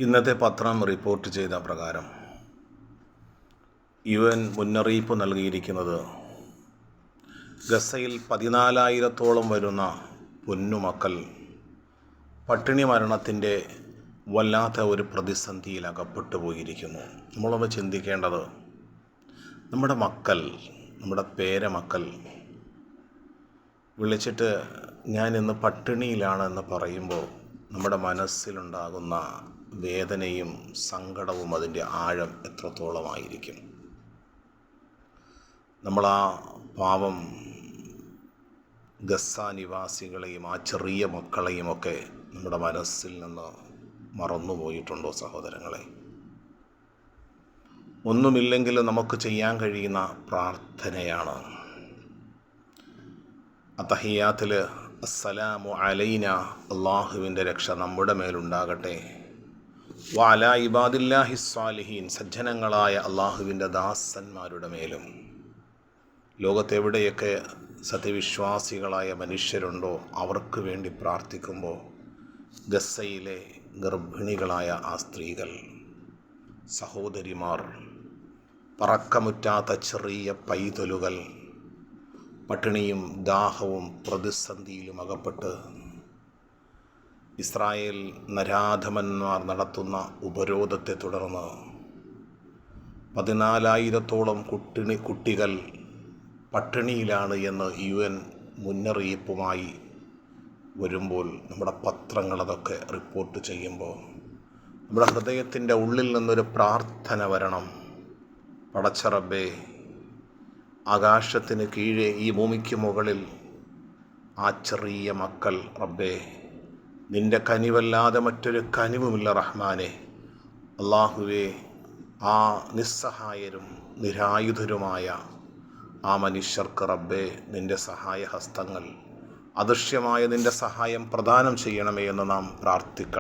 ഇന്നത്തെ പത്രം റിപ്പോർട്ട് ചെയ്ത പ്രകാരം UN മുന്നറിയിപ്പ് നൽകിയിരിക്കുന്നത് ഗസയിൽ 14,000-ഓളം വരുന്ന പൊന്നുമക്കൾ പട്ടിണി മരണത്തിൻ്റെ വല്ലാത്ത ഒരു പ്രതിസന്ധിയിൽ അകപ്പെട്ടു പോയിരിക്കുന്നു. നമ്മളൊന്ന് ചിന്തിക്കേണ്ടത്, നമ്മുടെ മക്കൾ, നമ്മുടെ പേരമക്കൾ വിളിച്ചിട്ട് ഞാൻ ഇന്ന് പട്ടിണിയിലാണെന്ന് പറയുമ്പോൾ നമ്മുടെ മനസ്സിലുണ്ടാകുന്ന വേദനയും സങ്കടവും അതിൻ്റെ ആഴം എത്രത്തോളമായിരിക്കും. നമ്മൾ ആ പാവം ഗസ നിവാസികളെയും ആ ചെറിയ മക്കളെയുമൊക്കെ നമ്മുടെ മനസ്സിൽ നിന്ന് മറന്നുപോയിട്ടുണ്ടോ സഹോദരങ്ങളെ? ഒന്നുമില്ലെങ്കിലും നമുക്ക് ചെയ്യാൻ കഴിയുന്ന പ്രാർത്ഥനയാണ് അത്തഹിയാത്തിൽ അസ്സലാമു അലൈന, അള്ളാഹുവിൻ്റെ രക്ഷ നമ്മുടെ മേലുണ്ടാകട്ടെ, വഅലാ ഇബാദില്ലാഹി സ്വാലിഹീൻ, സജ്ജനങ്ങളായ അള്ളാഹുവിൻ്റെ ദാസന്മാരുടെ മേലും. ലോകത്തെവിടെയൊക്കെ സത്യവിശ്വാസികളായ മനുഷ്യരുണ്ടോ അവർക്ക് വേണ്ടി പ്രാർത്ഥിക്കുമ്പോൾ ഗസയിലെ ഗർഭിണികളായ ആ സ്ത്രീകൾ, സഹോദരിമാർ, പറക്കമുറ്റാത്ത ചെറിയ പൈതലുകൾ പട്ടിണിയും ദാഹവും പ്രതിസന്ധിയിലും അകപ്പെട്ട് ഇസ്രായേൽ നരാധമന്മാർ നടത്തുന്ന ഉപരോധത്തെ തുടർന്ന് 14,000-ഓളം കുട്ടികൾ പട്ടിണിയിലാണ് എന്ന് UN മുന്നറിയിപ്പുമായി വരുമ്പോൾ നമ്മുടെ പത്രങ്ങളതൊക്കെ റിപ്പോർട്ട് ചെയ്യുമ്പോൾ നമ്മുടെ ഹൃദയത്തിൻ്റെ ഉള്ളിൽ നിന്നൊരു പ്രാർത്ഥന വരണം. പടച്ച റബ്ബേ, ആകാശത്തിന് കീഴെ ഈ ഭൂമിക്ക് മുകളിൽ ആ ചെറിയ മക്കൾ, റബ്ബേ, നിൻ്റെ കനിവല്ലാതെ മറ്റൊരു കനിവുമില്ല റഹ്മാനെ. അള്ളാഹുവേ, ആ നിസ്സഹായരും നിരായുധരുമായ ആ മനുഷ്യർക്ക് റബ്ബേ നിൻ്റെ സഹായ ഹസ്തങ്ങൾ, അദൃശ്യമായ നിൻ്റെ സഹായം പ്രദാനം ചെയ്യണമേ എന്ന് നാം പ്രാർത്ഥിക്കണം.